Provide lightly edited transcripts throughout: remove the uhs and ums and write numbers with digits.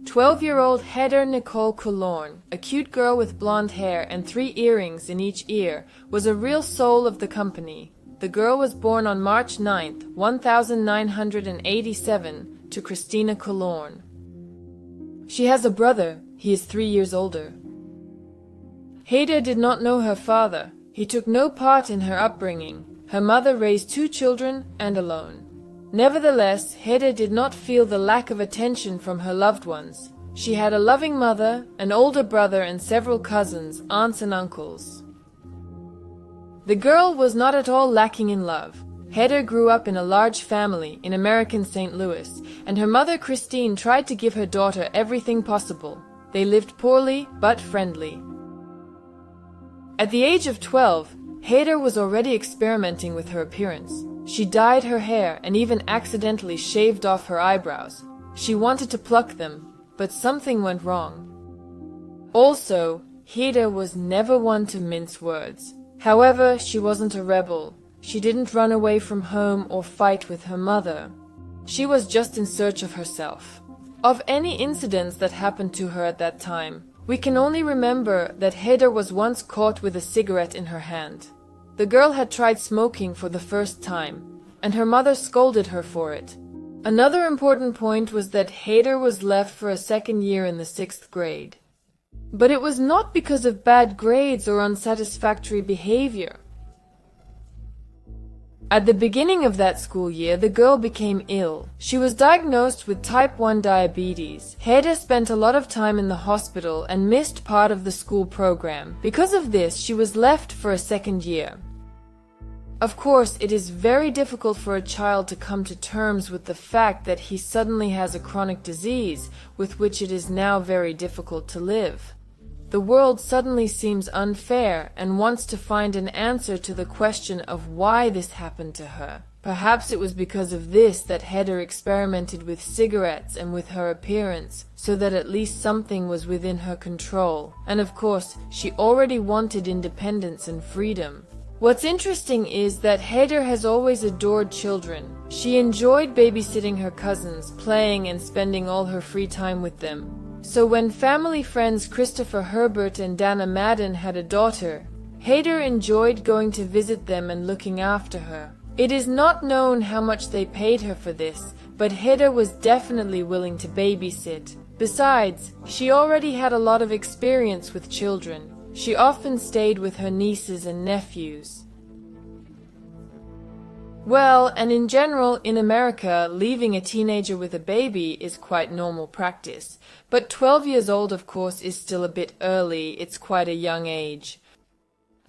"12-year-old Heather Nicole Killorn, a cute girl with blonde hair and 3 earrings in each ear, was a real soul of the company. The girl was born on March 9, 1987, to Christina Killorn. She has a brother. He is 3 years older. Heather did not know her father. He took no part in her upbringing. Her mother raised 2 children and alone. Nevertheless, Heather did not feel the lack of attention from her loved ones. She had a loving mother, an older brother, and several cousins, aunts and uncles. The girl was not at all lacking in love. Heather grew up in a large family in American St. Louis, and her mother Christine tried to give her daughter everything possible. They lived poorly but friendly. At the age of 12, Heather was already experimenting with her appearance. She dyed her hair and even accidentally shaved off her eyebrows. She wanted to pluck them, but something went wrong. Also, Heather was never one to mince words. However, she wasn't a rebel. She didn't run away from home or fight with her mother. She was just in search of herself. Of any incidents that happened to her at that time, we can only remember that Heather was once caught with a cigarette in her hand. The girl had tried smoking for the first time, and her mother scolded her for it. Another important point was that Heather was left for a second year in the 6th grade. But it was not because of bad grades or unsatisfactory behavior. At the beginning of that school year, the girl became ill. She was diagnosed with type 1 diabetes. Heather spent a lot of time in the hospital and missed part of the school program. Because of this, she was left for a second year. Of course, it is very difficult for a child to come to terms with the fact that he suddenly has a chronic disease with which it is now very difficult to live. The world suddenly seems unfair and wants to find an answer to the question of why this happened to her. Perhaps it was because of this that Heather experimented with cigarettes and with her appearance, so that at least something was within her control. And of course, she already wanted independence and freedom. What's interesting is that Heather has always adored children. She enjoyed babysitting her cousins, playing and spending all her free time with them. So when family friends Christopher Herbert and Dana Madden had a daughter, Heather enjoyed going to visit them and looking after her. It is not known how much they paid her for this, but Heather was definitely willing to babysit. Besides, she already had a lot of experience with children. She often stayed with her nieces and nephews. Well, and in general, in America, leaving a teenager with a baby is quite normal practice. But 12 years old, of course, is still a bit early. It's quite a young age.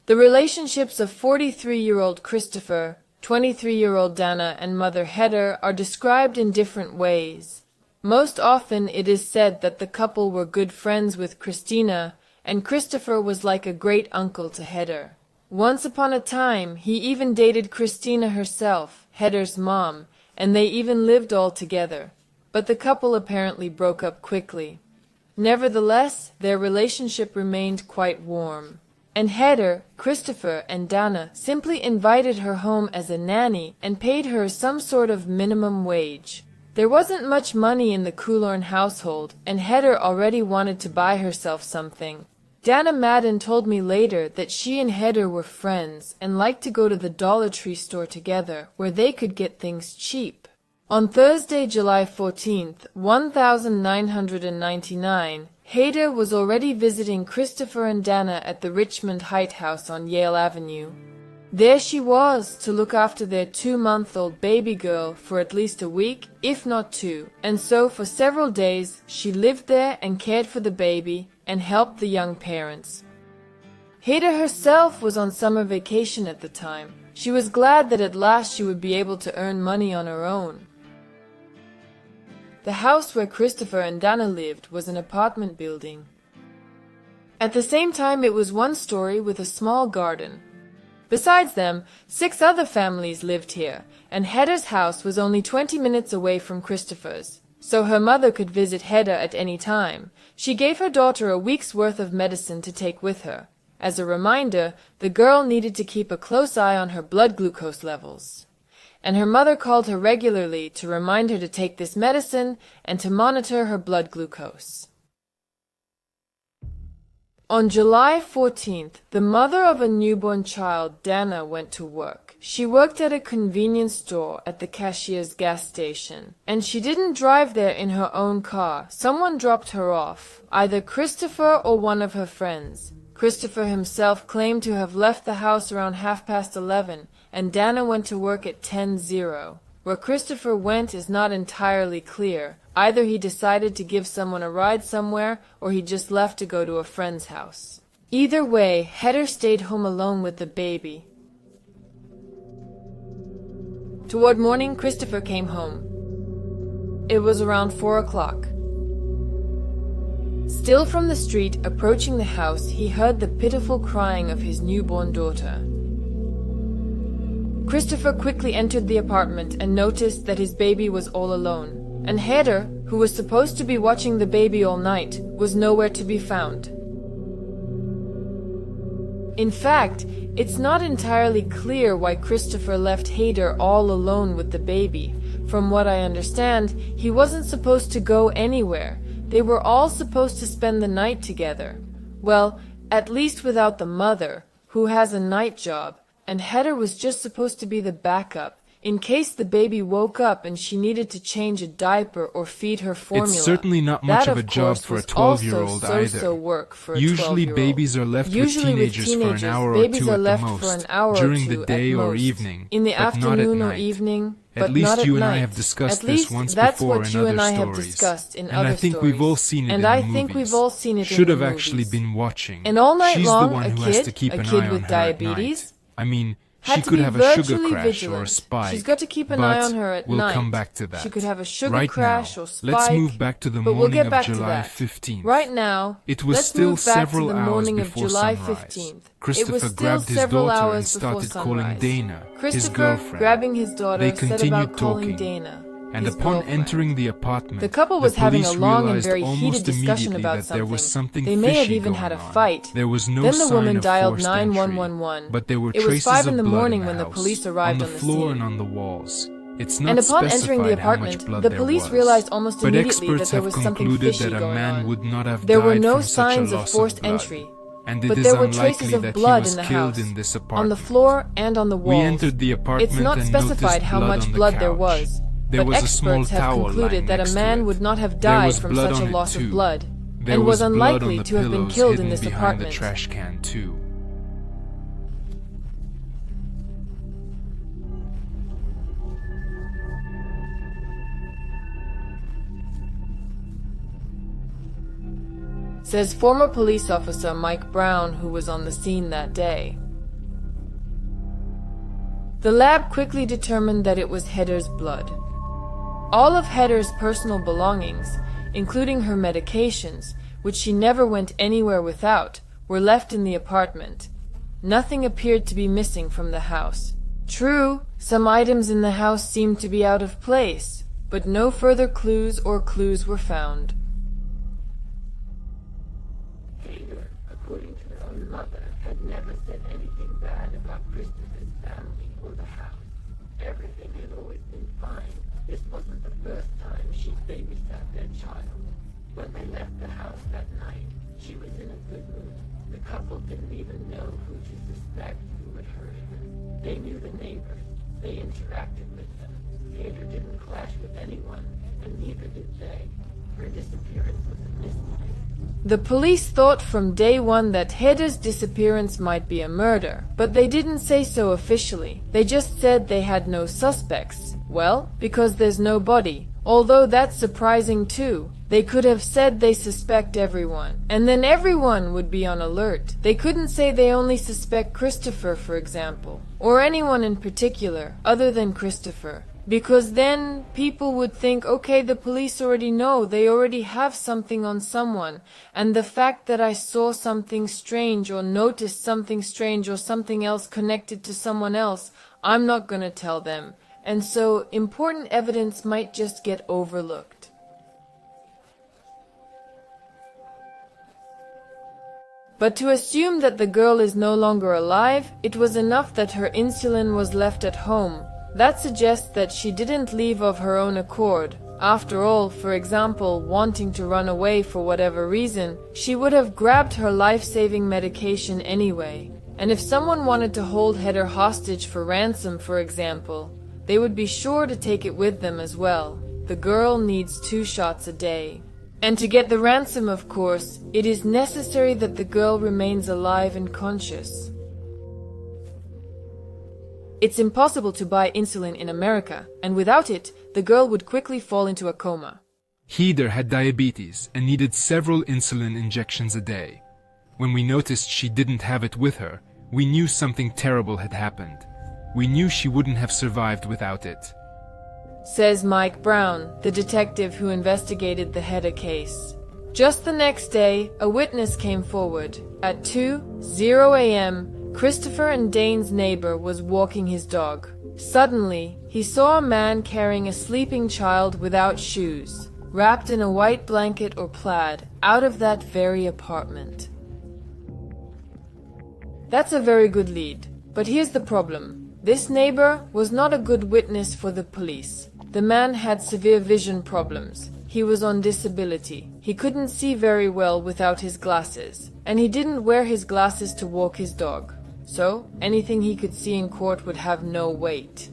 The relationships of 43-year-old Christopher, 23-year-old Dana, and mother Heather are described in different ways. Most often, it is said that the couple were good friends with Christina, and Christopher was like a great uncle to Heather. Once upon a time, he even dated Christina herself, Heather's mom, and they even lived all together. But the couple apparently broke up quickly. Nevertheless, their relationship remained quite warm. And Heather, Christopher, and Dana simply invited her home as a nanny and paid her some sort of minimum wage. There wasn't much money in the Killorn household, and Heather already wanted to buy herself something. Dana Madden told me later that she and Heather were friends and liked to go to the Dollar Tree store together, where they could get things cheap. On Thursday, July 14th, 1999, Heather was already visiting Christopher and Dana at the Richmond Heights house on Yale Avenue. There she was, to look after their 2-month-old baby girl for at least a week, if not 2, and so for several days she lived there and cared for the baby and helped the young parents. Heather herself was on summer vacation at the time. She was glad that at last she would be able to earn money on her own. The house where Christopher and Dana lived was an apartment building. At the same time, it was one story with a small garden. Besides them, 6 other families lived here, and Heather's house was only 20 minutes away from Christopher's, so her mother could visit Heather at any time. She gave her daughter a week's worth of medicine to take with her, As a reminder, the girl needed to keep a close eye on her blood glucose levels. And her mother called her regularly to remind her to take this medicine and to monitor her blood glucose. On July 14th, the mother of a newborn child, Dana, went to work. She worked at a convenience store at the cashier's gas station, and she didn't drive there in her own car. Someone dropped her off, either Christopher or one of her friends. Christopher himself claimed to have left the house around 11:30, and Dana went to work at 10:00. Where Christopher went is not entirely clear. Either he decided to give someone a ride somewhere, or he just left to go to a friend's house. Either way, Hedder stayed home alone with the baby. Toward morning, Christopher came home. It was around 4 o'clock. Still from the street, approaching the house, he heard the pitiful crying of his newborn daughter. Christopher quickly entered the apartment and noticed that his baby was all alone. And Hedder, who was supposed to be watching the baby all night, was nowhere to be found. In fact, it's not entirely clear why Christopher left Hedder all alone with the baby. From what I understand, he wasn't supposed to go anywhere. They were all supposed to spend the night together. Well, at least without the mother, who has a night job, and Hedder was just supposed to be the backup, in case the baby woke up and she needed to change a diaper or feed her formula. It's certainly not much of a job for a 12-year-old either. Work for a Usually 12-year-old. babies are left with teenagers for an hour or two at the most, during the day or evening, in the but not at afternoon or night. evening, At but least not at you and night. I have discussed At this least once that's before what in you and other I have stories, discussed in and other I think stories. we've all seen it And in I the think movies. we've all seen it Should in the have actually movies. been watching. And all night She's long, the one a who kid, has to keep a an kid eye on with her at diabetes, night. I mean, had she to could be have a sugar virtually crash vigilant. or a spike. She's got to keep an but eye on her at we'll night. come back to that. She could have a sugar Right crash now, or spike. let's move back to the but we'll morning get of back to July that. 15th. Right now, It was let's still move back several to the hours morning of before July sunrise. 15th. Christopher It was still grabbed his several daughter and hours before started calling sunrise. Dana, his Christopher, girlfriend. grabbing his daughter, They set continued about calling talking, Dana, and his upon girlfriend. entering the apartment, The couple was having a police long and realized very almost heated discussion immediately about that there was something They may have fishy even going had a on. fight. There was no Then the sign woman of dialed forced 911. entry, but there were It was traces 5 in of the blood morning in when the house, police arrived on on the the floor scene. and on the walls. It's not And upon entering the specified how much apartment, blood the there police was. realized almost But immediately that experts there have was something concluded fishy that a going man on. would not have There died were no from such a signs of loss forced blood. entry, And it but is there were unlikely traces of that blood he was in the killed house, in this on apartment. the floor and on the walls. We entered the apartment It's not and specified noticed how blood much on the blood there couch. was, There but was a small experts have towel concluded lying that a next to man it. would not have There died was from blood such a on it loss too. of blood, There and was blood on unlikely the to have been pillows killed in hidden this behind apartment. the trash can too. Says former police officer Mike Brown, who was on the scene that day. The lab quickly determined that it was Hedder's blood. All of Hedder's personal belongings, including her medications, which she never went anywhere without, were left in the apartment. Nothing appeared to be missing from the house. True, some items in the house seemed to be out of place, but no further clues were found. Hedder, according to her own mother, had never said anything bad about Christopher's family or the house. Everything had always been fine. This wasn't the first time she'd babysat their child. When they left the house that night, she was in a good mood. The couple didn't even know who to suspect who had hurt her. They knew the neighbors. They interacted with them. Hedder didn't clash with anyone, and neither did they. Her disappearance was a mystery. The police thought from day one that Hedder's disappearance might be a murder, but they didn't say so officially. They just said they had no suspects. Well, because there's no body. Although that's surprising too. They could have said they suspect everyone, and then everyone would be on alert. They couldn't say they only suspect Christopher, for example, or anyone in particular, other than Christopher. Because then people would think, okay, the police already know, they already have something on someone, and the fact that I saw something strange or noticed something strange or something else connected to someone else, I'm not gonna tell them. And so important evidence might just get overlooked. But to assume that the girl is no longer alive, it was enough that her insulin was left at home. That suggests that she didn't leave of her own accord. After all, for example, wanting to run away for whatever reason, she would have grabbed her life-saving medication anyway. And if someone wanted to hold Heather hostage for ransom, for example, they would be sure to take it with them as well. The girl needs 2 shots a day. And to get the ransom, of course, it is necessary that the girl remains alive and conscious. It's impossible to buy insulin in America, and without it, the girl would quickly fall into a coma. Heather had diabetes and needed several insulin injections a day. When we noticed she didn't have it with her, we knew something terrible had happened. We knew she wouldn't have survived without it. Says Mike Brown, the detective who investigated the Heather case. Just the next day, a witness came forward. At 2:00 a.m., Christopher and Dane's neighbor was walking his dog. Suddenly, he saw a man carrying a sleeping child without shoes, wrapped in a white blanket or plaid, out of that very apartment. That's a very good lead, but here's the problem. This neighbor was not a good witness for the police. The man had severe vision problems. He was on disability. He couldn't see very well without his glasses, and he didn't wear his glasses to walk his dog. So, anything he could see in court would have no weight.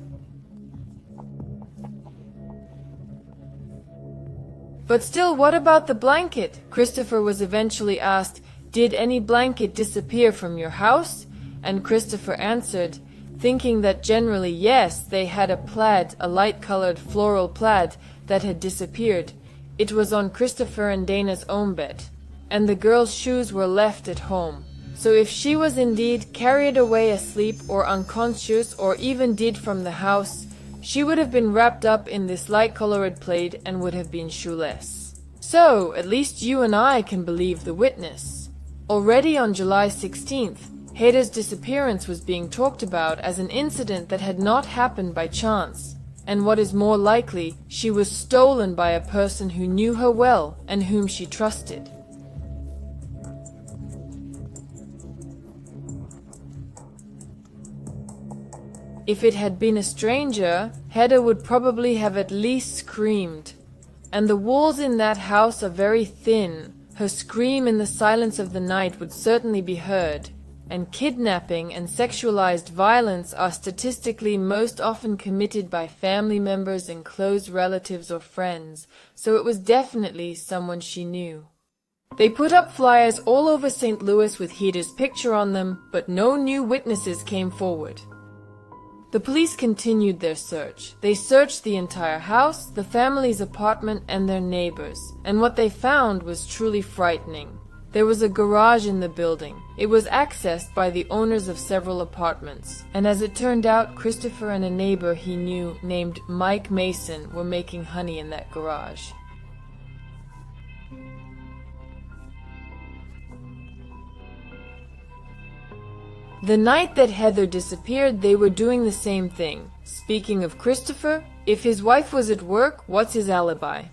But still, what about the blanket? Christopher was eventually asked, "Did any blanket disappear from your house?" And Christopher answered, thinking that generally yes, they had a plaid, a light-colored floral plaid, that had disappeared. It was on Christopher and Dana's own bed, and the girl's shoes were left at home. So if she was indeed carried away asleep or unconscious or even dead from the house, she would have been wrapped up in this light-colored plaid and would have been shoeless. So, at least you and I can believe the witness. Already on July 16th, Heather's disappearance was being talked about as an incident that had not happened by chance. And what is more likely, she was stolen by a person who knew her well and whom she trusted. If it had been a stranger, Heather would probably have at least screamed. And the walls in that house are very thin. Her scream in the silence of the night would certainly be heard. And kidnapping and sexualized violence are statistically most often committed by family members and close relatives or friends, so it was definitely someone she knew. They put up flyers all over St. Louis with Heather's picture on them, but no new witnesses came forward. The police continued their search. They searched the entire house, the family's apartment, and their neighbors, and what they found was truly frightening. There was a garage in the building. It was accessed by the owners of several apartments, and as it turned out, Christopher and a neighbor he knew named Mike Mason were making honey in that garage. The night that Heather disappeared, they were doing the same thing. Speaking of Christopher, if his wife was at work, what's his alibi?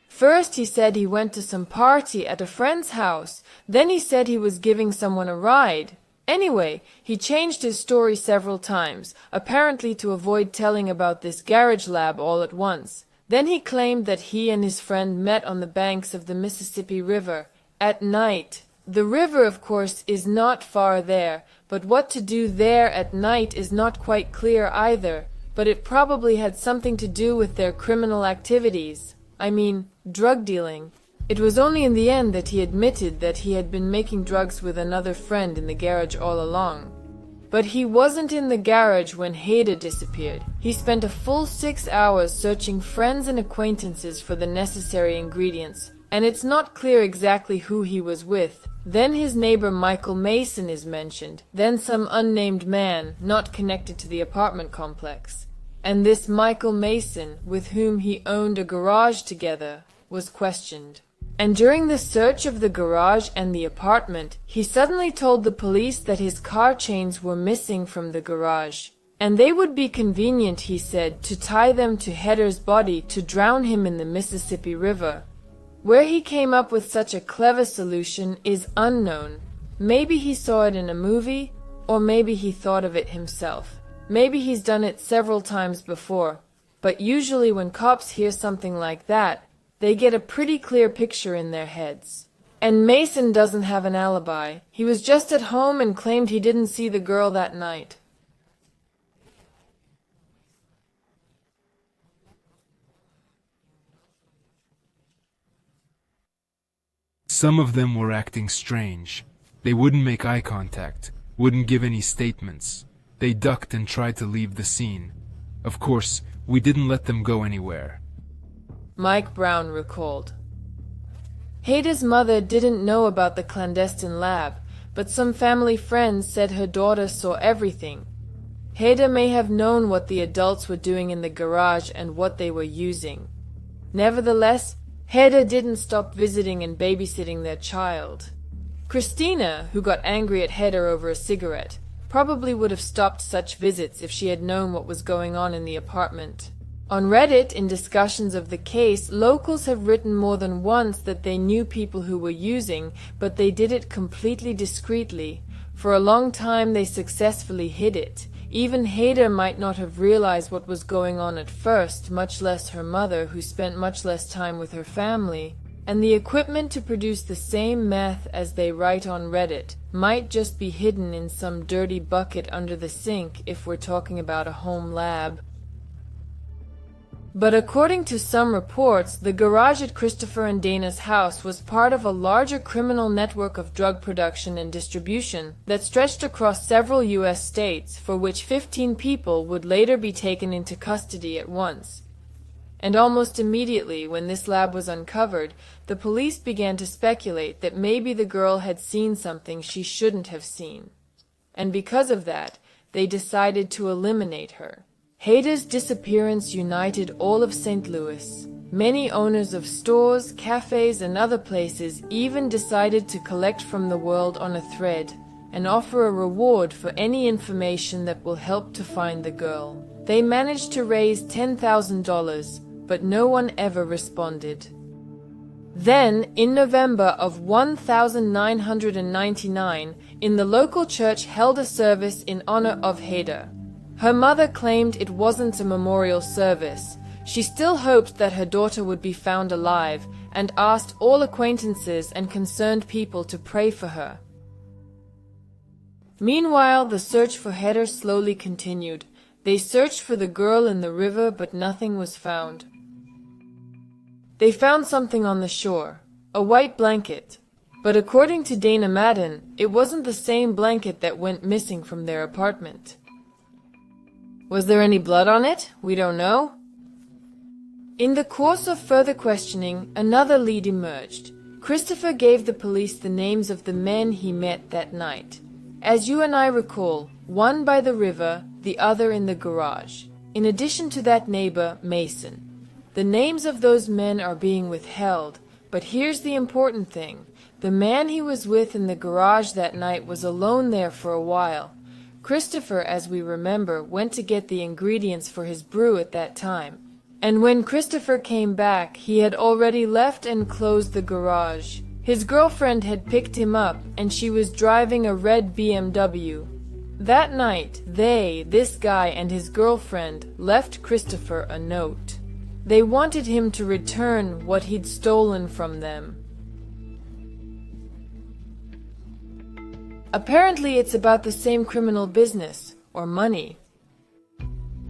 First he said he went to some party at a friend's house, then he said he was giving someone a ride. Anyway, he changed his story several times, apparently to avoid telling about this garage lab all at once. Then he claimed that he and his friend met on the banks of the Mississippi River, at night. The river, of course, is not far there, but what to do there at night is not quite clear either, but it probably had something to do with their criminal activities. I mean, drug dealing. It was only in the end that he admitted that he had been making drugs with another friend in the garage all along. But he wasn't in the garage when Heather disappeared. He spent a full 6 hours searching friends and acquaintances for the necessary ingredients, and it's not clear exactly who he was with. Then his neighbor Michael Mason is mentioned, then some unnamed man, not connected to the apartment complex. And this Michael Mason, with whom he owned a garage together, was questioned. And during the search of the garage and the apartment, he suddenly told the police that his car chains were missing from the garage. And they would be convenient, he said, to tie them to Header's body to drown him in the Mississippi River. Where he came up with such a clever solution is unknown. Maybe he saw it in a movie, or maybe he thought of it himself. Maybe he's done it several times before. But usually when cops hear something like that, they get a pretty clear picture in their heads. And Mason doesn't have an alibi. He was just at home and claimed he didn't see the girl that night. Some of them were acting strange. They wouldn't make eye contact, wouldn't give any statements. They ducked and tried to leave the scene. Of course, we didn't let them go anywhere. Mike Brown recalled. Hader's mother didn't know about the clandestine lab, but some family friends said her daughter saw everything. Hader may have known what the adults were doing in the garage and what they were using. Nevertheless, Hader didn't stop visiting and babysitting their child. Christina, who got angry at Hader over a cigarette, probably would have stopped such visits if she had known what was going on in the apartment. On Reddit, in discussions of the case, locals have written more than once that they knew people who were using, but they did it completely discreetly. For a long time they successfully hid it. Even Hader might not have realized what was going on at first, much less her mother, who spent much less time with her family. And the equipment to produce the same meth as they write on Reddit might just be hidden in some dirty bucket under the sink if we're talking about a home lab. But according to some reports, the garage at Christopher and Dana's house was part of a larger criminal network of drug production and distribution that stretched across several U.S. states, for which 15 people would later be taken into custody at once. And almost immediately, when this lab was uncovered, the police began to speculate that maybe the girl had seen something she shouldn't have seen. And because of that, they decided to eliminate her. Hader's disappearance united all of St. Louis. Many owners of stores, cafes, and other places even decided to collect from the world on a thread and offer a reward for any information that will help to find the girl. They managed to raise $10,000, but no one ever responded. Then, in November of 1999, in the local church held a service in honor of Hader. Her mother claimed it wasn't a memorial service. She still hoped that her daughter would be found alive and asked all acquaintances and concerned people to pray for her. Meanwhile, the search for Hader slowly continued. They searched for the girl in the river, but nothing was found. They found something on the shore, a white blanket. But according to Dana Madden, it wasn't the same blanket that went missing from their apartment. Was there any blood on it? We don't know. In the course of further questioning, another lead emerged. Christopher gave the police the names of the men he met that night. As you and I recall, one by the river, the other in the garage. In addition to that neighbor, Mason. The names of those men are being withheld, but here's the important thing. The man he was with in the garage that night was alone there for a while. Christopher, as we remember, went to get the ingredients for his brew at that time. And when Christopher came back, he had already left and closed the garage. His girlfriend had picked him up, and she was driving a red BMW. That night, this guy and his girlfriend, left Christopher a note. They wanted him to return what he'd stolen from them. Apparently it's about the same criminal business, or money.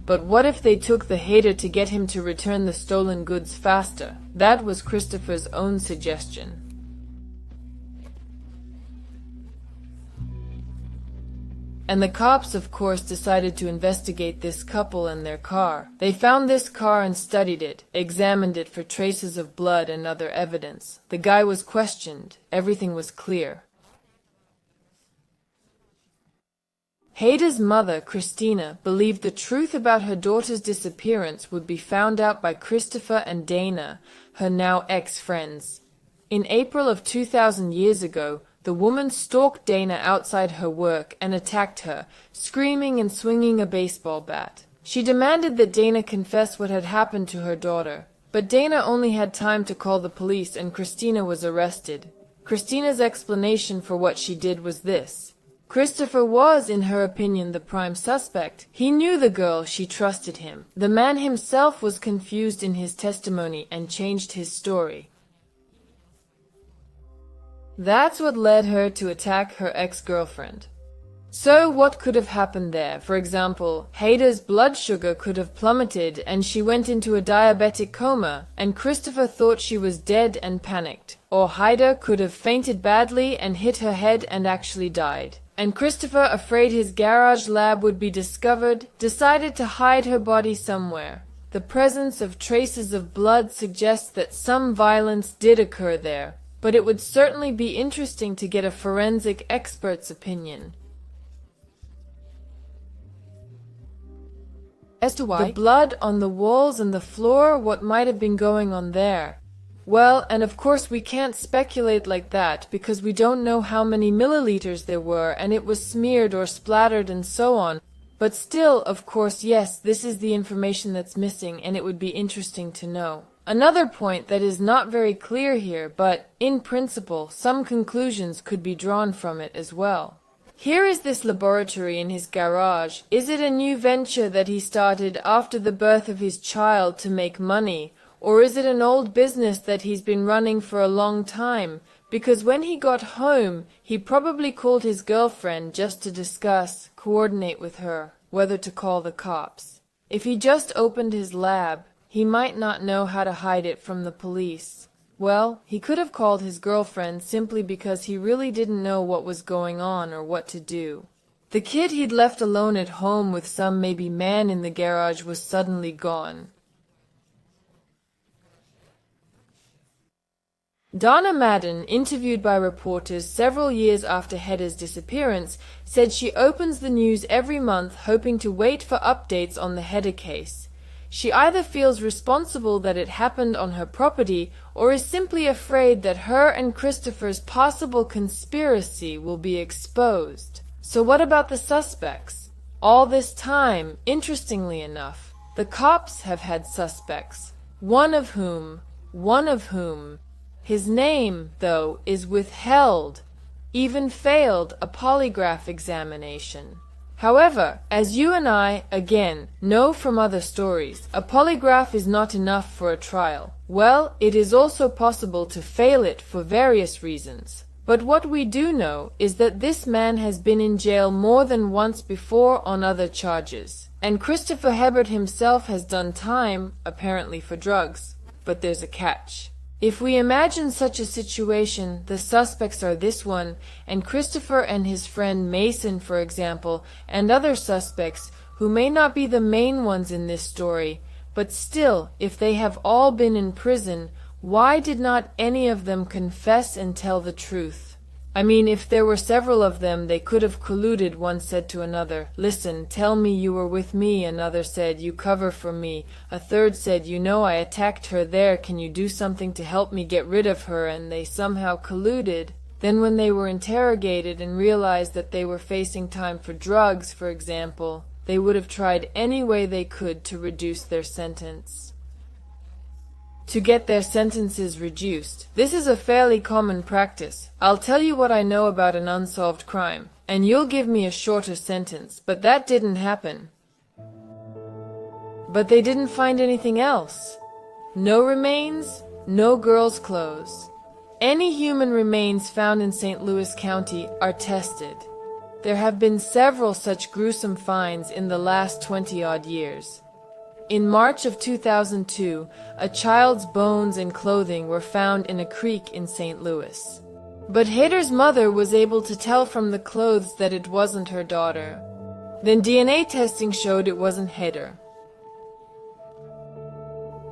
But what if they took the Hader to get him to return the stolen goods faster? That was Christopher's own suggestion. And the cops, of course, decided to investigate this couple and their car. They found this car and studied it, examined it for traces of blood and other evidence. The guy was questioned. Everything was clear. Hader's mother, Christina, believed the truth about her daughter's disappearance would be found out by Christopher and Dana, her now ex-friends. In April of 2,000 years ago, The woman stalked Dana outside her work and attacked her, screaming and swinging a baseball bat. She demanded that Dana confess what had happened to her daughter, but Dana only had time to call the police and Christina was arrested. Christina's explanation for what she did was this. Christopher was, in her opinion, the prime suspect. He knew the girl, she trusted him. The man himself was confused in his testimony and changed his story. That's what led her to attack her ex-girlfriend. So what could have happened there? For example, Haida's blood sugar could have plummeted and she went into a diabetic coma, and Christopher thought she was dead and panicked. Or Haida could have fainted badly and hit her head and actually died. And Christopher, afraid his garage lab would be discovered, decided to hide her body somewhere. The presence of traces of blood suggests that some violence did occur there, but it would certainly be interesting to get a forensic expert's opinion. As to why the blood on the walls and the floor, what might have been going on there? Well, and of course we can't speculate like that, because we don't know how many milliliters there were, and it was smeared or splattered and so on. But still, of course, yes, this is the information that's missing, and it would be interesting to know. Another point that is not very clear here, but, in principle, some conclusions could be drawn from it as well. Here is this laboratory in his garage. Is it a new venture that he started after the birth of his child to make money? Or is it an old business that he's been running for a long time? Because when he got home, he probably called his girlfriend just to coordinate with her, whether to call the cops. If he just opened his lab, he might not know how to hide it from the police. Well, he could have called his girlfriend simply because he really didn't know what was going on or what to do. The kid he'd left alone at home with some maybe man in the garage was suddenly gone. Donna Madden, interviewed by reporters several years after Hedda's disappearance, said she opens the news every month hoping to wait for updates on the Hedda case. She either feels responsible that it happened on her property or is simply afraid that her and Christopher's possible conspiracy will be exposed. So what about the suspects? All this time, interestingly enough, the cops have had suspects, one of whom, his name, though, is withheld, even failed a polygraph examination. However, as you and I, again, know from other stories, a polygraph is not enough for a trial. Well, it is also possible to fail it for various reasons. But what we do know is that this man has been in jail more than once before on other charges. And Christopher Hebert himself has done time, apparently for drugs. But there's a catch. If we imagine such a situation, the suspects are this one, and Christopher and his friend Mason, for example, and other suspects, who may not be the main ones in this story, but still, if they have all been in prison, why did not any of them confess and tell the truth? I mean, if there were several of them, they could have colluded. One said to another, "Listen, tell me you were with me." Another said, "You cover for me." A third said, "You know I attacked her there. Can you do something to help me get rid of her?" And they somehow colluded. Then when they were interrogated and realized that they were facing time for drugs, for example, they would have tried any way they could to reduce their sentence. To get their sentences reduced. This is a fairly common practice. I'll tell you what I know about an unsolved crime, and you'll give me a shorter sentence, but that didn't happen. But they didn't find anything else. No remains, no girls' clothes. Any human remains found in St. Louis County are tested. There have been several such gruesome finds in the last 20-odd years. In March of 2002, a child's bones and clothing were found in a creek in St. Louis. But Hader's mother was able to tell from the clothes that it wasn't her daughter. Then DNA testing showed it wasn't Hader.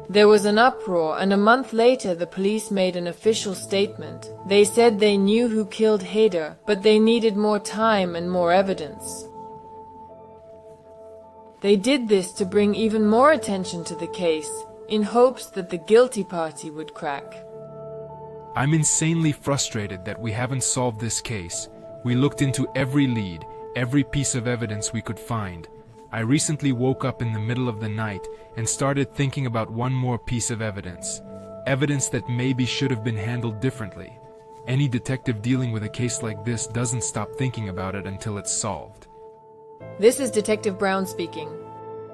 There was an uproar, and a month later the police made an official statement. They said they knew who killed Hader, but they needed more time and more evidence. They did this to bring even more attention to the case, in hopes that the guilty party would crack. I'm insanely frustrated that we haven't solved this case. We looked into every lead, every piece of evidence we could find. I recently woke up in the middle of the night and started thinking about one more piece of evidence. Evidence that maybe should have been handled differently. Any detective dealing with a case like this doesn't stop thinking about it until it's solved. This is Detective Brown speaking.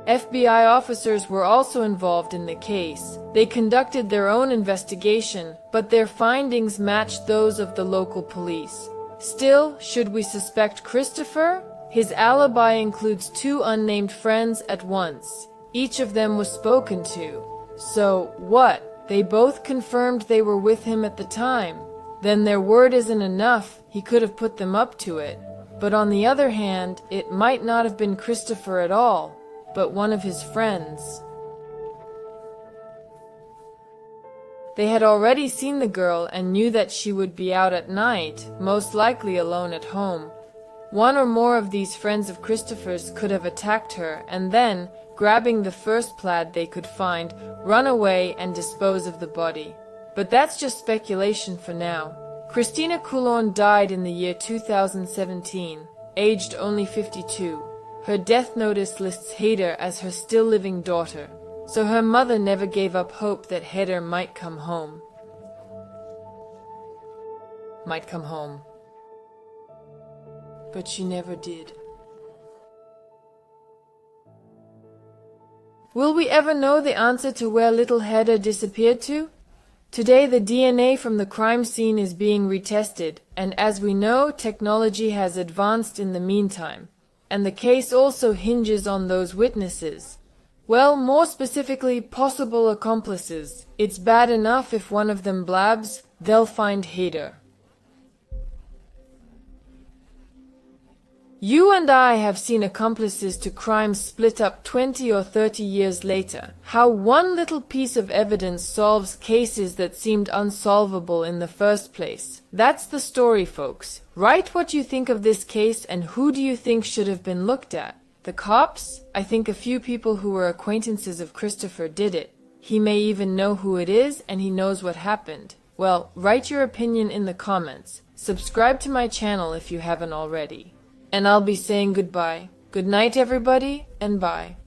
FBI officers were also involved in the case. They conducted their own investigation, but their findings matched those of the local police. Still, should we suspect Christopher? His alibi includes 2 unnamed friends at once. Each of them was spoken to. So, what? They both confirmed they were with him at the time. Then their word isn't enough. He could have put them up to it. But on the other hand, it might not have been Christopher at all, but one of his friends. They had already seen the girl and knew that she would be out at night, most likely alone at home. One or more of these friends of Christopher's could have attacked her and then, grabbing the first plaid they could find, run away and dispose of the body. But that's just speculation for now. Christina Coulon died in the year 2017, aged only 52. Her death notice lists Hader as her still living daughter, so her mother never gave up hope that Hader might come home. But she never did. Will we ever know the answer to where little Hader disappeared to? Today the DNA from the crime scene is being retested, and as we know, technology has advanced in the meantime. And the case also hinges on those witnesses. Well, more specifically, possible accomplices. It's bad enough if one of them blabs, they'll find Hader. You and I have seen accomplices to crimes split up 20 or 30 years later. How one little piece of evidence solves cases that seemed unsolvable in the first place. That's the story, folks. Write what you think of this case and who do you think should have been looked at. The cops? I think a few people who were acquaintances of Christopher did it. He may even know who it is and he knows what happened. Well, write your opinion in the comments. Subscribe to my channel if you haven't already. And I'll be saying goodbye. Good night, everybody, and bye.